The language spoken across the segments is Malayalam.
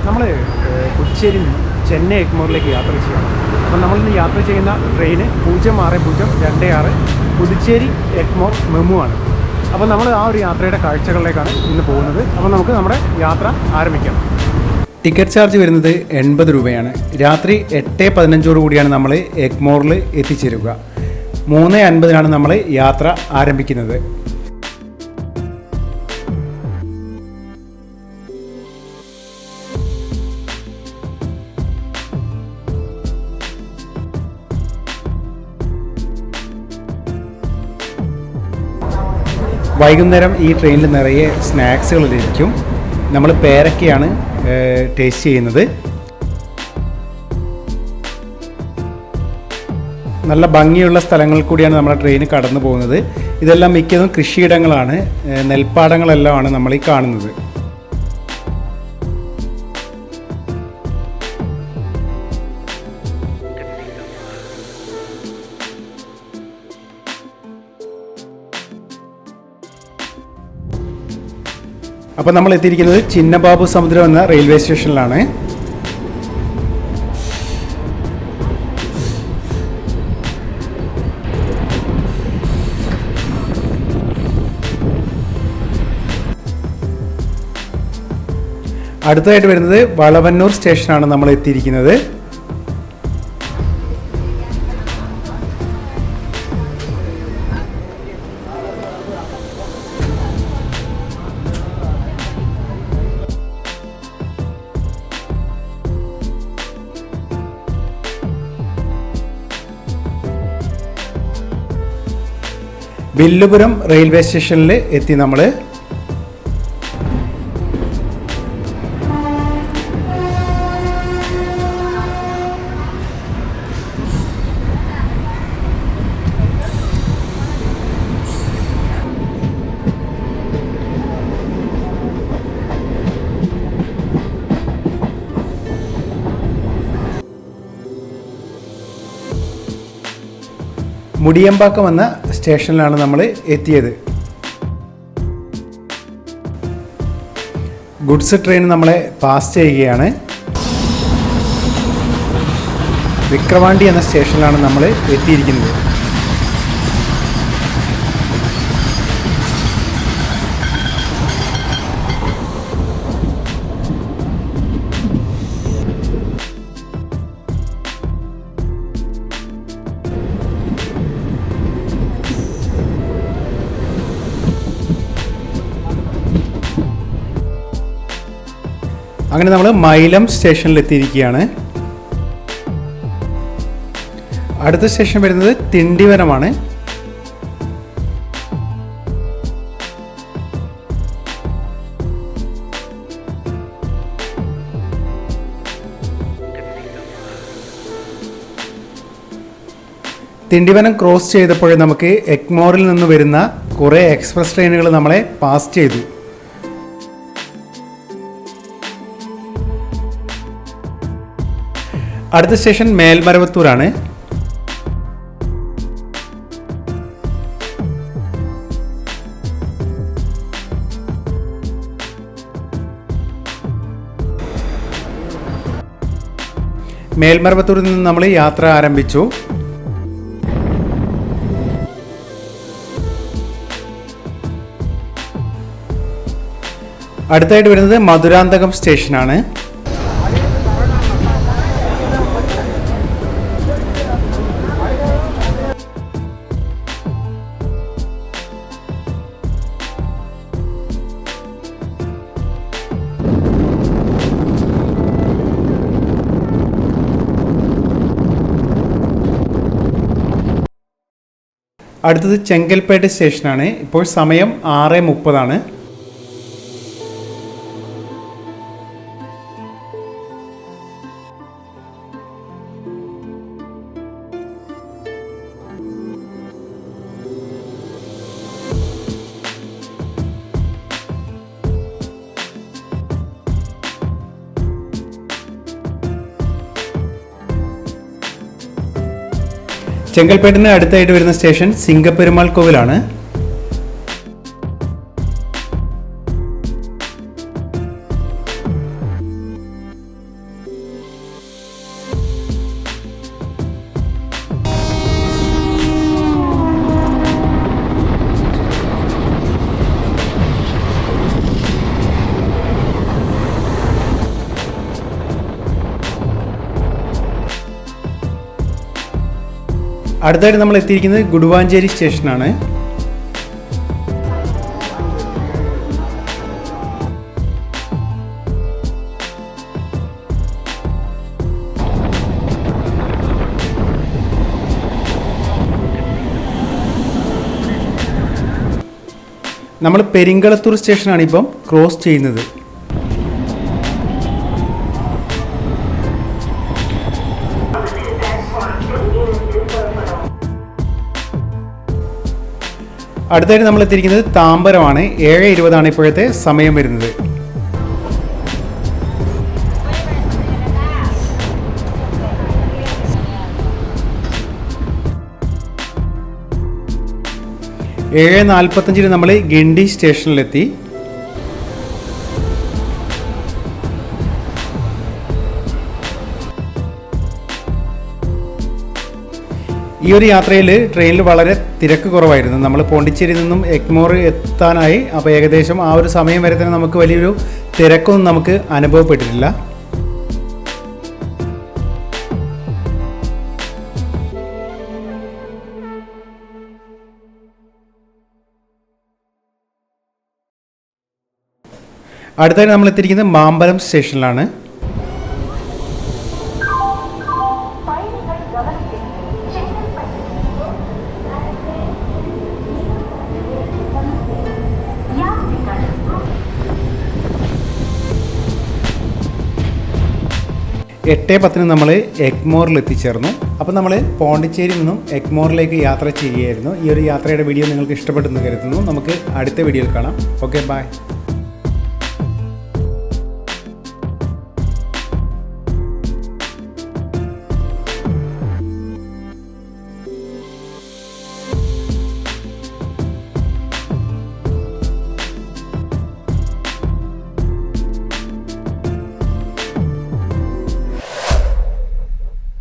നമ്മൾ പുതുച്ചേരിയിൽ നിന്ന് ചെന്നൈ എഗ്മോറിലേക്ക് യാത്ര ചെയ്യണം. അപ്പോൾ നമ്മളിന്ന് യാത്ര ചെയ്യുന്ന ട്രെയിന് 06026 പുതുച്ചേരി എഗ്മോർ മെമു ആണ്. അപ്പോൾ നമ്മൾ ആ ഒരു യാത്രയുടെ കാഴ്ചകളിലേക്കാണ് ഇന്ന് പോകുന്നത്. അപ്പോൾ നമുക്ക് നമ്മുടെ യാത്ര ആരംഭിക്കാം. ടിക്കറ്റ് ചാർജ് വരുന്നത് 80 രൂപയാണ്. രാത്രി 8:15 കൂടിയാണ് നമ്മൾ എഗ്മോറിൽ എത്തിച്ചേരുക. 3:50 നമ്മൾ യാത്ര ആരംഭിക്കുന്നത്. വൈകുന്നേരം ഈ ട്രെയിനിൽ നിറയെ സ്നാക്സുകൾ ലഭിക്കും. നമ്മൾ പേരക്കയാണ് ടേസ്റ്റ് ചെയ്യുന്നത്. നല്ല ഭംഗിയുള്ള സ്ഥലങ്ങളിൽ കൂടിയാണ് നമ്മുടെ ട്രെയിൻ കടന്നു പോകുന്നത്. ഇതെല്ലാം മിക്കതും കൃഷിയിടങ്ങളാണ്, നെൽപ്പാടങ്ങളെല്ലാമാണ് നമ്മൾ ഈ കാണുന്നത്. അപ്പോൾ നമ്മൾ എത്തിയിരിക്കുന്നത് ചിന്നബാബു സമുദ്രം എന്ന റെയിൽവേ സ്റ്റേഷനിലാണ്. അടുത്തതായിട്ട് വരുന്നത് വളവന്നൂർ സ്റ്റേഷനാണ് നമ്മൾ എത്തിയിരിക്കുന്നത്. വില്ലുപുരം റെയിൽവേ സ്റ്റേഷനിൽ എത്തി നമ്മൾ. മുടിയമ്പാക്കം എന്ന സ്റ്റേഷനിലാണ് നമ്മൾ എത്തിയത്. ഗുഡ്സ് ട്രെയിൻ നമ്മളെ പാസ് ചെയ്യുകയാണ്. വിക്രവാണ്ടി എന്ന സ്റ്റേഷനിലാണ് നമ്മൾ എത്തിയിരിക്കുന്നത്. അങ്ങനെ നമ്മൾ മൈലം സ്റ്റേഷനിൽ എത്തിയിരിക്കുകയാണ്. അടുത്ത സ്റ്റേഷൻ വരുന്നത് തിണ്ടിവനമാണ്. തിണ്ടിവനം ക്രോസ് ചെയ്തപ്പോൾ നമുക്ക് എഗ്മോറിൽ നിന്ന് വരുന്ന കുറേ എക്സ്പ്രസ് ട്രെയിനുകൾ നമ്മളെ പാസ് ചെയ്തു. അടുത്ത സ്റ്റേഷൻ മേൽമരവത്തൂരാണ്. മേൽമരവത്തൂരിൽ നിന്ന് നമ്മൾ യാത്ര ആരംഭിച്ചു. അടുത്തായിട്ട് വരുന്നത് മധുരാന്തകം സ്റ്റേഷനാണ്. അടുത്തത് ചെങ്കൽപ്പേട്ട് സ്റ്റേഷനാണ്. ഇപ്പോൾ സമയം 6:30. ചെങ്കൽപ്പേട്ടിന് അടുത്തായിട്ട് വരുന്ന സ്റ്റേഷൻ സിംഗപ്പെരുമാൾ കോവിലാണ്. അടുത്തായിട്ട് നമ്മൾ എത്തിയിരിക്കുന്നത് ഗുഡുവാഞ്ചേരി സ്റ്റേഷനാണ്. നമ്മൾ പെരിങ്കളത്തൂർ സ്റ്റേഷനാണ് ഇപ്പം ക്രോസ് ചെയ്യുന്നത്. അടുത്തായിട്ട് നമ്മൾ എത്തിയിരിക്കുന്നത് താമ്പരമാണ്. 7:20 ഇപ്പോഴത്തെ സമയം വരുന്നത്. ഏഴ് 45 നമ്മൾ ഗിണ്ടി സ്റ്റേഷനിലെത്തി. ഈ ഒരു യാത്രയിൽ ട്രെയിനിൽ വളരെ തിരക്ക് കുറവായിരുന്നു. നമ്മൾ പോണ്ടിച്ചേരിയിൽ നിന്നും എഗ്മോർ എത്താനായി. അപ്പോൾ ഏകദേശം ആ ഒരു സമയം വരെ തന്നെ നമുക്ക് വലിയൊരു തിരക്കൊന്നും നമുക്ക് അനുഭവപ്പെട്ടിട്ടില്ല. അടുത്തായി നമ്മൾ എത്തിയിരിക്കുന്നത് മാമ്പലം സ്റ്റേഷനിലാണ്. എട്ട് 10 നമ്മൾ എഗ്മോറിൽ എത്തിച്ചേർന്നു. അപ്പോൾ നമ്മൾ പോണ്ടിച്ചേരിയിൽ നിന്നും എഗ്മോറിലേക്ക് യാത്ര ചെയ്യുകയായിരുന്നു. ഈ ഒരു യാത്രയുടെ വീഡിയോ നിങ്ങൾക്ക് ഇഷ്ടപ്പെട്ടെന്ന് കരുതുന്നു. നമുക്ക് അടുത്ത വീഡിയോയിൽ കാണാം. Okay, bye.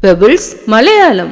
Pebbles Malayalam.